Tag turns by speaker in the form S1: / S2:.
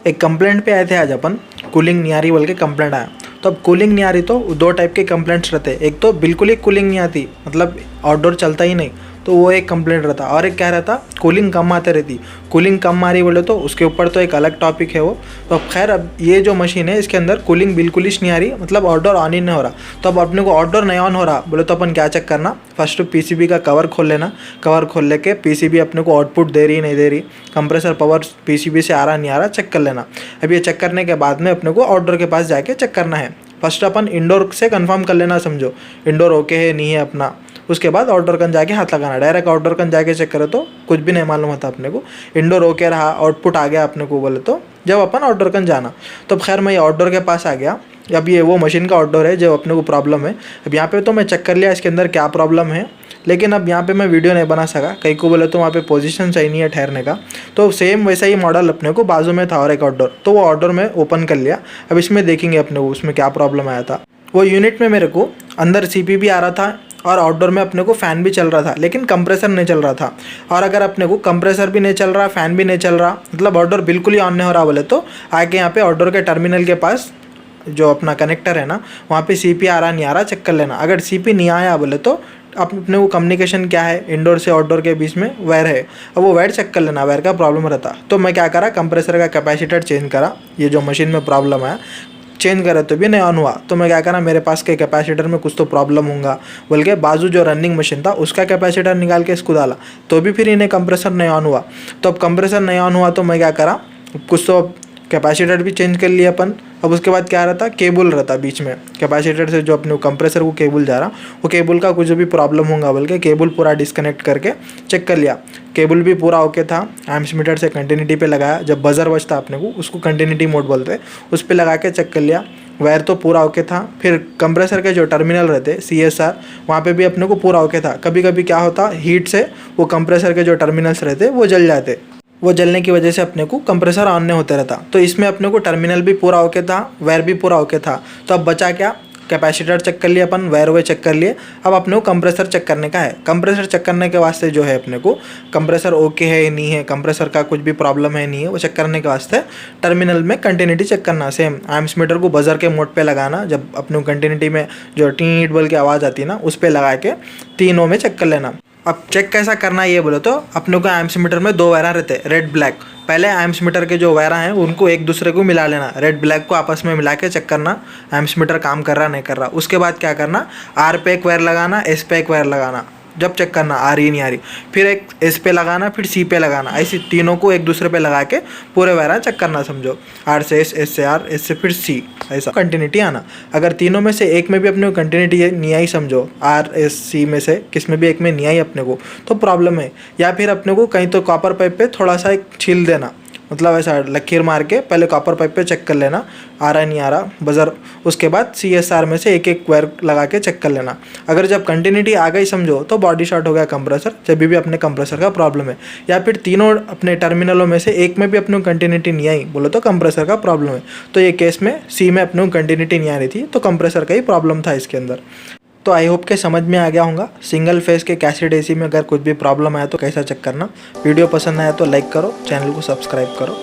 S1: एक कंप्लेंट पे आए थे आज अपन, कूलिंग नहीं आ रही बोल के कंप्लेंट आया। तो अब कूलिंग नहीं आ रही तो दो टाइप के कंप्लेंट्स रहते हैं। एक तो बिल्कुल ही कूलिंग नहीं आती, मतलब आउटडोर चलता ही नहीं, तो वो एक कंप्लेंट रहता। और एक क्या रहता, कूलिंग कम आते रहती। कूलिंग कम आ रही बोले तो उसके ऊपर तो एक अलग टॉपिक है वो। तो अब खैर, अब ये जो मशीन है इसके अंदर कूलिंग बिल्कुल ही नहीं आ रही, मतलब आउटडोर ऑन ही नहीं हो रहा। तो अब अपने को आउटडोर नहीं ऑन हो रहा बोले तो अपन क्या चेक करना, फर्स्ट पीसीबी का कवर खोल लेना। कवर खोल लेके पीसीबी अपने को आउटपुट दे रही नहीं दे रही, कंप्रेसर पावर पीसीबी से आ रहा नहीं आ रहा, चेक कर लेना। अब ये चेक करने के बाद में अपने को आउटडोर के पास जाके चेक करना है। फर्स्ट अपन इंडोर से कंफर्म कर लेना, समझो इंडोर ओके है नहीं है अपना। उसके बाद आउटडोर कन जाके हाथ लगाना। डायरेक्ट आउटडोर कन जाके चेक करो तो कुछ भी नहीं मालूम होता अपने को। इंडोर ओके रहा, आउटपुट आ गया अपने को बोले तो जब अपन आउटडोर कन जाना। तो खैर मैं आउटडोर के पास आ गया। अब ये वो मशीन का आउटडोर है जो अपने को प्रॉब्लम है। अब यहाँ पे तो मैं चेक कर लिया इसके अंदर क्या प्रॉब्लम है, लेकिन अब यहाँ पे मैं वीडियो नहीं बना सका। कहीं को बोले तो वहाँ पे पोजीशन सही नहीं है ठहरने का। तो सेम वैसा ही मॉडल अपने को बाजू में था और एक आउटडोर, तो वो आउटडोर में ओपन कर लिया। अब इसमें देखेंगे अपने को उसमें क्या प्रॉब्लम आया था। वो यूनिट में मेरे को अंदर सीपी भी आ रहा था और आउटडोर में अपने को फ़ैन भी चल रहा था, लेकिन कंप्रेसर नहीं चल रहा था। और अगर अपने को कंप्रेसर भी नहीं चल रहा, फ़ैन भी नहीं चल रहा, मतलब आउटडोर बिल्कुल ही ऑन नहीं हो रहा बोले तो आके यहाँ पे आउटडोर के टर्मिनल के पास जो अपना कनेक्टर है ना, वहाँ पे सीपी आ रहा नहीं आ रहा चेक कर लेना। अगर सीपी नहीं आया बोले तो अपने को कम्युनिकेशन क्या है, इंडोर से आउटडोर के बीच में वायर है, अब वो वायर चेक कर लेना, वायर का प्रॉब्लम रहता। तो मैं क्या करा, कंप्रेसर का कैपेसिटर चेंज करा। ये जो मशीन में प्रॉब्लम आया चेंज करे तो भी नहीं ऑन हुआ। तो मैं क्या करा, मेरे पास के कैपेसिटर में कुछ तो प्रॉब्लम होगा बोल के बाजू जो रनिंग मशीन था उसका कैपेसिटर निकाल के इसको डाला, तो भी फिर इन्हें कंप्रेसर नहीं ऑन हुआ। तो अब कंप्रेसर नहीं ऑन हुआ तो मैं क्या करा, कुछ तो कैपेसिटर भी चेंज कर लिया अपन। अब उसके बाद क्या रहता, केबल रहता बीच में, कैपेसिटर से जो अपने कंप्रेसर को केबल जा रहा, वो केबल का कुछ भी प्रॉब्लम होगा बोल के केबल पूरा डिस्कनेक्ट करके चेक कर लिया। केबल भी पूरा ओके था। एम्प्स मीटर से कंटिन्यूटी पे लगाया, जब बजर बजता अपने को उसको कंटिन्यूटी मोड बोलते हैं, उस पर लगा के चेक कर लिया। वायर तो पूरा ओके था। फिर कंप्रेसर के जो टर्मिनल रहते CSR, वहाँ पे भी अपने को पूरा ओके था। कभी कभी क्या होता, हीट से वो कंप्रेसर के जो टर्मिनल्स रहते वो जल जाते, वो जलने की वजह से अपने को कंप्रेसर ऑन नहीं होते रहता। तो इसमें अपने को टर्मिनल भी पूरा ओके था, वायर भी पूरा ओके था। तो अब बचा क्या, कैपेसिटर चेक कर लिया अपन, वायर वे चेक कर लिए। अब अपने को कंप्रेसर चेक करने का है। कंप्रेसर चेक करने के वास्ते जो है अपने को कंप्रेसर ओके है नहीं है, कंप्रेसर का कुछ भी प्रॉब्लम है नहीं है, वो चेक करने के वास्ते टर्मिनल में कंटिन्यूटी चेक करना। सेम एम्प्स मीटर को बजर के मोड पे लगाना, जब अपने को कंटिन्यूटी में जो टीट बोल की आवाज़ आती है ना, उस पर लगा के तीनों में चेक कर लेना। अब चेक कैसा करना है ये बोलो तो अपने को एम्प्स मीटर में दो वायरा रहते हैं, रेड ब्लैक। पहले एम्प्स मीटर के जो वायरा हैं उनको एक दूसरे को मिला लेना, रेड ब्लैक को आपस में मिला के चेक करना एम्प्स मीटर काम कर रहा नहीं कर रहा। उसके बाद क्या करना, आर पे एक वायर लगाना, एस पे एक वायर लगाना। जब चेक करना आ रही नहीं आ रही, फिर एक एस पे लगाना, फिर सी पे लगाना। ऐसी तीनों को एक दूसरे पे लगा के पूरे वायरा चेक करना, समझो आर से एस, एस से आर, एस से फिर सी, ऐसा कंटिन्यूटी आना। अगर तीनों में से एक में भी अपने को कंटिन्यूटी नहीं आई, समझो आर एस सी में से किस में भी एक में नहीं आई अपने को, तो प्रॉब्लम है। या फिर अपने को कहीं तो कॉपर पाइप पे थोड़ा सा एक छील देना, मतलब ऐसा लकीर मार के पहले कॉपर पाइप पे चेक कर लेना आ रहा नहीं आ रहा बजर। उसके बाद CSR में से एक एक वायर लगा के चेक कर लेना। अगर जब कंटिन्यूटी आ गई समझो तो बॉडी शॉर्ट हो गया कंप्रेसर, जब भी अपने कंप्रेसर का प्रॉब्लम है। या फिर तीनों अपने टर्मिनलों में से एक में भी अपने को कंटिन्यूटी नहीं आई बोलो तो कंप्रेसर का प्रॉब्लम है। तो ये केस में सी में अपने को कंटिन्यूटी नहीं आ रही थी, तो कंप्रेसर का ही प्रॉब्लम था इसके अंदर। तो आई होप के समझ में आ गया होगा सिंगल फेस के कैसेट AC में अगर कुछ भी प्रॉब्लम आया तो कैसा चेक करना। वीडियो पसंद आया तो लाइक करो, चैनल को सब्सक्राइब करो।